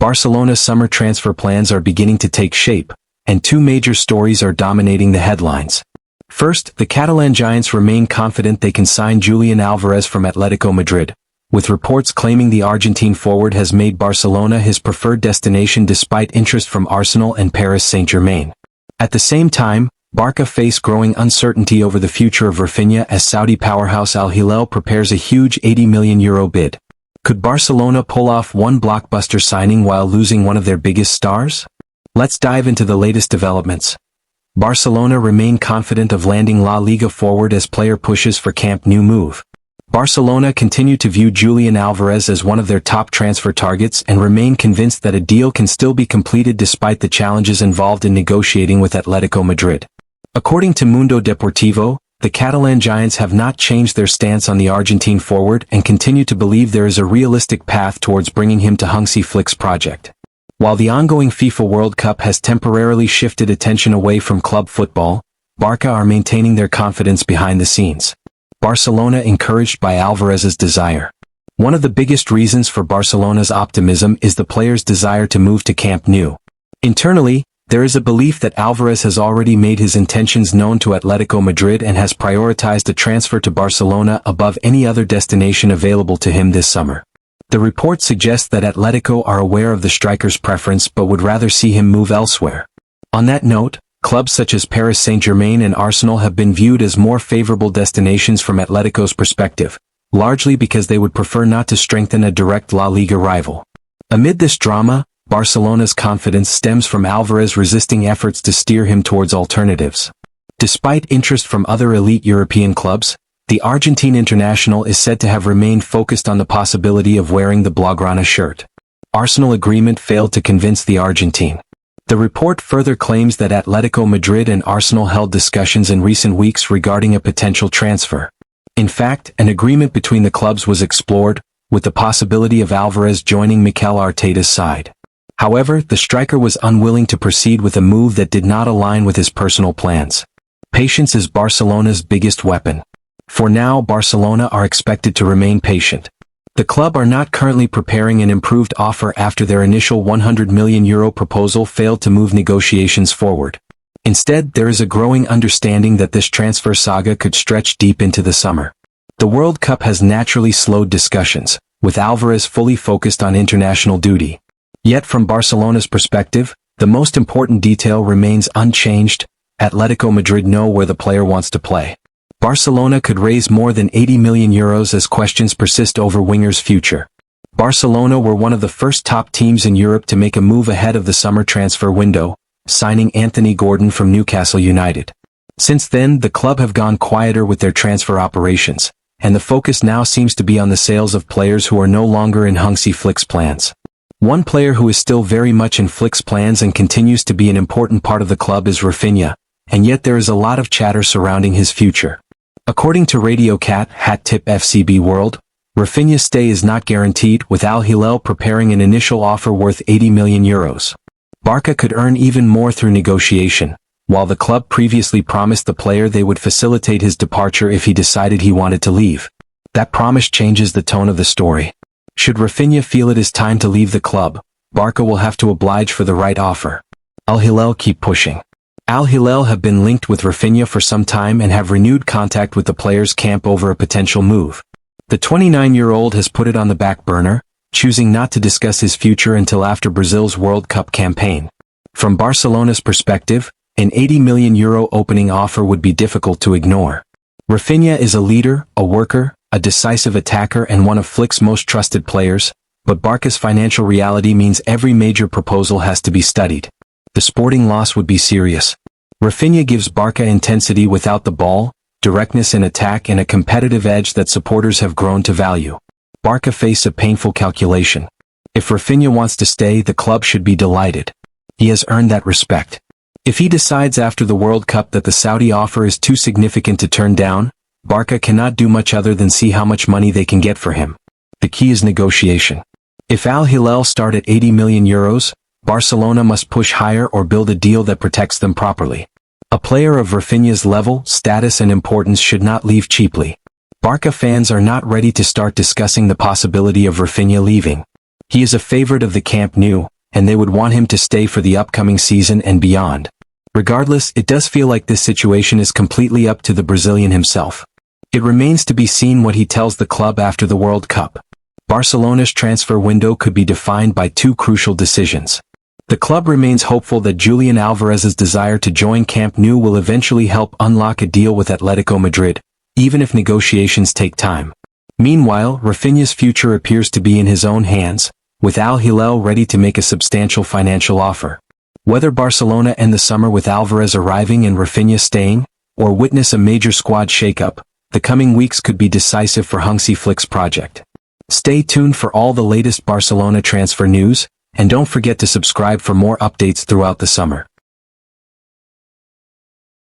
Barcelona's summer transfer plans are beginning to take shape, and two major stories are dominating the headlines. First, the Catalan giants remain confident they can sign Julian Alvarez from Atletico Madrid, with reports claiming the Argentine forward has made Barcelona his preferred destination despite interest from Arsenal and Paris Saint-Germain. At the same time, Barça face growing uncertainty over the future of Raphinha as Saudi powerhouse Al Hilal prepares a huge €80 million bid. Could Barcelona pull off one blockbuster signing while losing one of their biggest stars? Let's dive into the latest developments. Barcelona remain confident of landing La Liga forward as player pushes for Camp Nou move. Barcelona continue to view Julian Alvarez as one of their top transfer targets and remain convinced that a deal can still be completed despite the challenges involved in negotiating with Atletico Madrid. According to Mundo Deportivo, the Catalan giants have not changed their stance on the Argentine forward and continue to believe there is a realistic path towards bringing him to Hansi Flick's project. While the ongoing FIFA World Cup has temporarily shifted attention away from club football, Barça are maintaining their confidence behind the scenes. Barcelona encouraged by Alvarez's desire. One of the biggest reasons for Barcelona's optimism is the player's desire to move to Camp Nou. Internally, there is a belief that Alvarez has already made his intentions known to Atletico Madrid and has prioritized a transfer to Barcelona above any other destination available to him this summer. The report suggests that Atletico are aware of the striker's preference but would rather see him move elsewhere. On that note, clubs such as Paris Saint-Germain and Arsenal have been viewed as more favorable destinations from Atletico's perspective, largely because they would prefer not to strengthen a direct La Liga rival. Amid this drama, Barcelona's confidence stems from Alvarez resisting efforts to steer him towards alternatives. Despite interest from other elite European clubs, the Argentine international is said to have remained focused on the possibility of wearing the Blaugrana shirt. Arsenal agreement failed to convince the Argentine. The report further claims that Atletico Madrid and Arsenal held discussions in recent weeks regarding a potential transfer. In fact, an agreement between the clubs was explored, with the possibility of Alvarez joining Mikel Arteta's side. However, the striker was unwilling to proceed with a move that did not align with his personal plans. Patience is Barcelona's biggest weapon. For now, Barcelona are expected to remain patient. The club are not currently preparing an improved offer after their initial €100 million proposal failed to move negotiations forward. Instead, there is a growing understanding that this transfer saga could stretch deep into the summer. The World Cup has naturally slowed discussions, with Alvarez fully focused on international duty. Yet from Barcelona's perspective, the most important detail remains unchanged. Atletico Madrid know where the player wants to play. Barcelona could raise more than €80 million as questions persist over winger's future. Barcelona were one of the first top teams in Europe to make a move ahead of the summer transfer window, signing Anthony Gordon from Newcastle United. Since then, the club have gone quieter with their transfer operations, and the focus now seems to be on the sales of players who are no longer in Hansi Flick's plans. One player who is still very much in Flick's plans and continues to be an important part of the club is Raphinha, and yet there is a lot of chatter surrounding his future. According to Radio Cat Hat Tip FCB World, Raphinha's stay is not guaranteed, with Al Hilal preparing an initial offer worth €80 million. Barça could earn even more through negotiation, while the club previously promised the player they would facilitate his departure if he decided he wanted to leave. That promise changes the tone of the story. Should Raphinha feel it is time to leave the club, Barça will have to oblige for the right offer. Al Hilal keep pushing. Al Hilal have been linked with Raphinha for some time and have renewed contact with the player's camp over a potential move. The 29-year-old has put it on the back burner, choosing not to discuss his future until after Brazil's World Cup campaign. From Barcelona's perspective, an €80 million opening offer would be difficult to ignore. Raphinha is a leader, a worker, a decisive attacker and one of Flick's most trusted players, but Barca's financial reality means every major proposal has to be studied. The sporting loss would be serious. Raphinha gives Barca intensity without the ball, directness in attack and a competitive edge that supporters have grown to value. Barca face a painful calculation. If Raphinha wants to stay, the club should be delighted. He has earned that respect. If he decides after the World Cup that the Saudi offer is too significant to turn down, Barca cannot do much other than see how much money they can get for him. The key is negotiation. If Al Hilal start at €80 million, Barcelona must push higher or build a deal that protects them properly. A player of Raphinha's level, status and importance should not leave cheaply. Barca fans are not ready to start discussing the possibility of Raphinha leaving. He is a favorite of the Camp Nou, and they would want him to stay for the upcoming season and beyond. Regardless, it does feel like this situation is completely up to the Brazilian himself. It remains to be seen what he tells the club after the World Cup. Barcelona's transfer window could be defined by two crucial decisions. The club remains hopeful that Julian Alvarez's desire to join Camp Nou will eventually help unlock a deal with Atletico Madrid, even if negotiations take time. Meanwhile, Raphinha's future appears to be in his own hands, with Hilal ready to make a substantial financial offer. Whether Barcelona end the summer with Alvarez arriving and Raphinha staying, or witness a major squad shakeup, the coming weeks could be decisive for Hansi Flick's project. Stay tuned for all the latest Barcelona transfer news, and don't forget to subscribe for more updates throughout the summer.